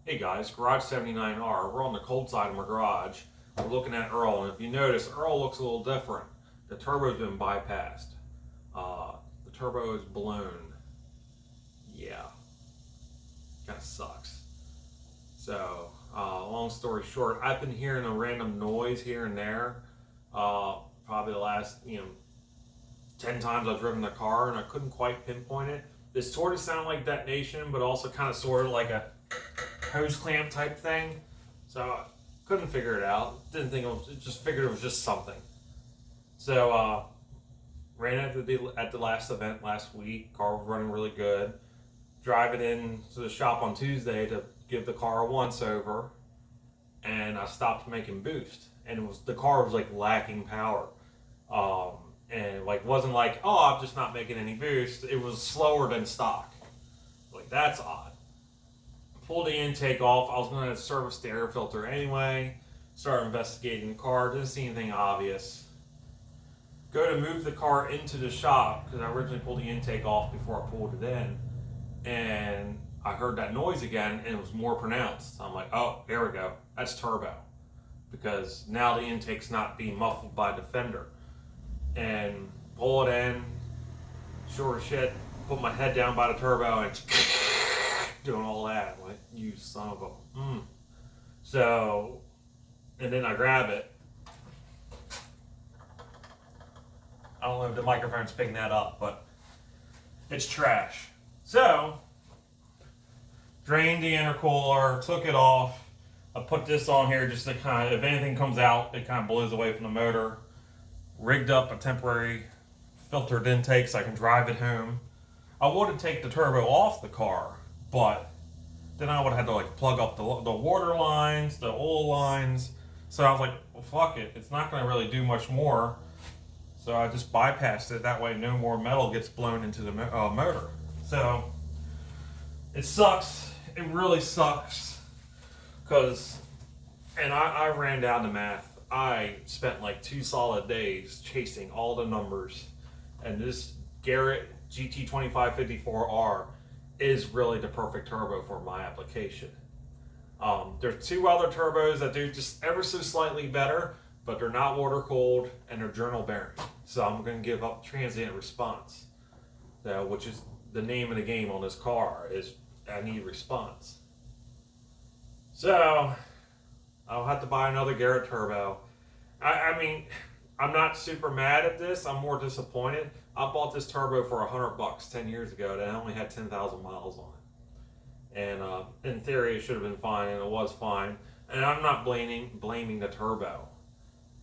Hey guys, Garage 79R. We're on the cold side of my garage. We're looking at Earl, and if you notice, Earl looks a little different. The turbo's been bypassed. The turbo is blown. Yeah, kind of sucks. So, long story short, I've been hearing a random noise here and there. Probably the last 10 times I've driven the car, and I couldn't quite pinpoint it. This sort of sounded like detonation, but also kind of sort of like a hose clamp type thing. So I couldn't figure it out. Didn't think it was, just figured it was just something. So ran at the last event last week. Car was running really good. Driving in to the shop on Tuesday to give the car a once over, and I stopped making boost, and the car was like lacking power. And like wasn't like, oh, I'm just not making any boost. It was slower than stock. Like, that's odd. Pulled the intake off. I was going to service the air filter anyway. Started investigating the car. Didn't see anything obvious. Go to move the car into the shop because I originally pulled the intake off before I pulled it in, and I heard that noise again, and it was more pronounced. I'm like, oh, there we go. That's turbo, because now the intake's not being muffled by the fender. And pull it in, sure as shit, put my head down by the turbo and doing all that. Like, you son of a. So, and then I grab it. I don't know if the microphone's picking that up, but it's trash. So, drained the intercooler, took it off. I put this on here just to kind of, if anything comes out, it kind of blows away from the motor. Rigged up a temporary filtered intake so I can drive it home. I would have taken the turbo off the car, but then I would have had to like plug up the water lines, the oil lines. So I was like, well, fuck it. It's not going to really do much more. So I just bypassed it. That way no more metal gets blown into the motor. So it sucks. It really sucks. And I ran down the math. I spent like 2 solid days chasing all the numbers, and this Garrett GT2554R is really the perfect turbo for my application. There's 2 other turbos that do just ever so slightly better, but they're not water cooled and they're journal bearing. So I'm going to give up transient response, which is the name of the game on this car. Is I need response. So I'll have to buy another Garrett turbo. I mean, I'm not super mad at this. I'm more disappointed. I bought this turbo for $100 10 years ago, and I only had 10,000 miles on it. And in theory, it should have been fine, and it was fine. And I'm not blaming the turbo.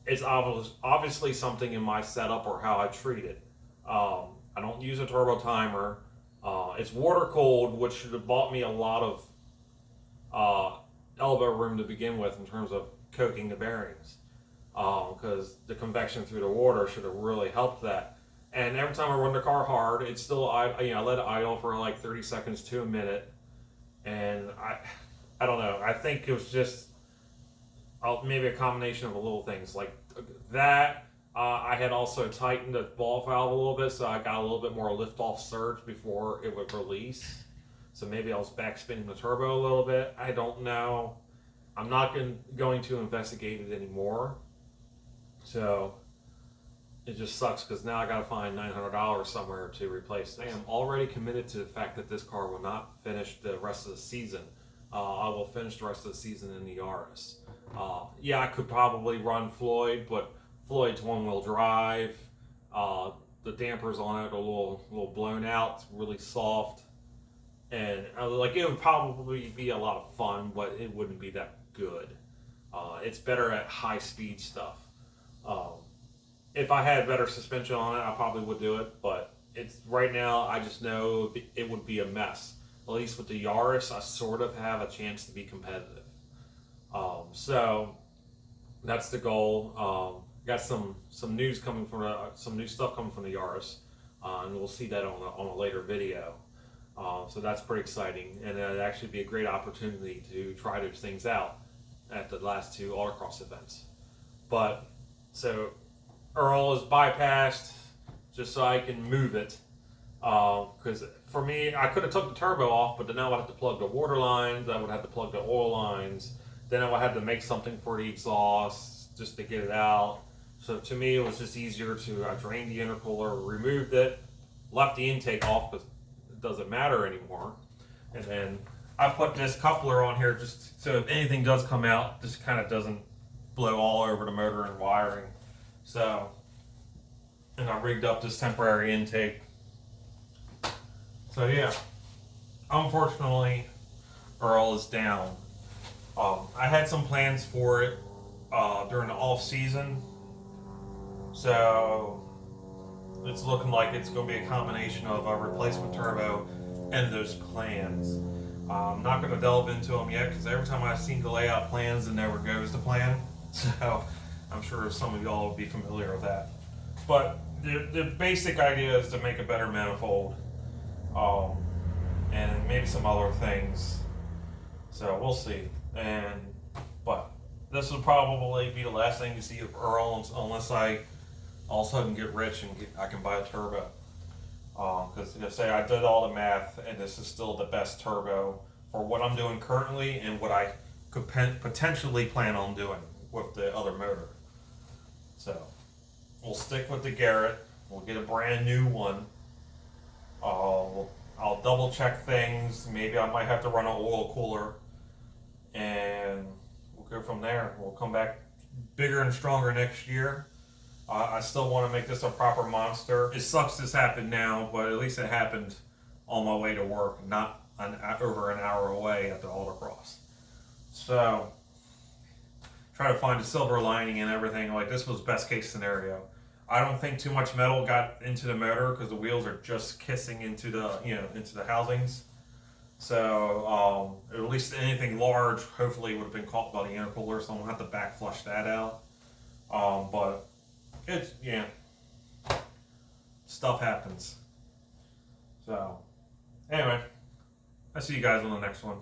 It's obviously something in my setup or how I treat it. I don't use a turbo timer. It's water cooled, which should have bought me a lot of elbow room to begin with in terms of coking the bearings, because the convection through the water should have really helped that. And every time I run the car hard, it's still I let it idle for like 30 seconds to a minute, and I don't know. I think it was just maybe a combination of a little things like that. I had also tightened the ball valve a little bit, so I got a little bit more lift-off surge before it would release. So maybe I was backspinning the turbo a little bit. I don't know. I'm not going to investigate it anymore. So it just sucks because now I got to find $900 somewhere to replace this. I am already committed to the fact that this car will not finish the rest of the season. I will finish the rest of the season in the Yaris. Yeah, I could probably run Floyd, but Floyd's one-wheel drive. The dampers on it are a little blown out. It's really soft. And like, it would probably be a lot of fun, but it wouldn't be that good. It's better at high speed stuff. If I had better suspension on it, I probably would do it, but it's right now I just know it would be a mess. At least with the Yaris, I sort of have a chance to be competitive. So that's the goal. Got some news coming from some new stuff coming from the Yaris, and we'll see that on a later video. So that's pretty exciting, and it'd actually be a great opportunity to try those things out at the last 2 autocross events. But so Earl is bypassed just so I can move it, because for me, I could have took the turbo off, but then I would have to plug the water lines. I would have to plug the oil lines. Then I would have to make something for the exhaust just to get it out. So to me, it was just easier to I drained the intercooler, removed it, left the intake off because it doesn't matter anymore, and then I put this coupler on here just so if anything does come out, this kind of doesn't blow all over the motor and wiring. So, and I rigged up this temporary intake. So yeah, unfortunately, Earl is down. I had some plans for it during the off season, so it's looking like it's going to be a combination of a replacement turbo and those plans. I'm not going to delve into them yet because every time I've seen the layout plans, it never goes to plan. So I'm sure some of y'all will be familiar with that. But the basic idea is to make a better manifold, and maybe some other things. So we'll see. But this will probably be the last thing you see of Earl unless I all of a sudden get rich and I can buy a turbo. Because I did all the math, and this is still the best turbo for what I'm doing currently and what I could potentially plan on doing with the other motor. So we'll stick with the Garrett. We'll get a brand new one. I'll double check things. Maybe I might have to run an oil cooler, and we'll go from there. We'll come back bigger and stronger next year. I still want to make this a proper monster. It sucks this happened now, but at least it happened on my way to work, not over an hour away at the Autocross. So, try to find a silver lining and everything. Like, this was best case scenario. I don't think too much metal got into the motor because the wheels are just kissing into the into the housings. So, at least anything large hopefully would have been caught by the intercooler, so I'm gonna have to back flush that out. But it's, stuff happens. So, anyway, I'll see you guys on the next one.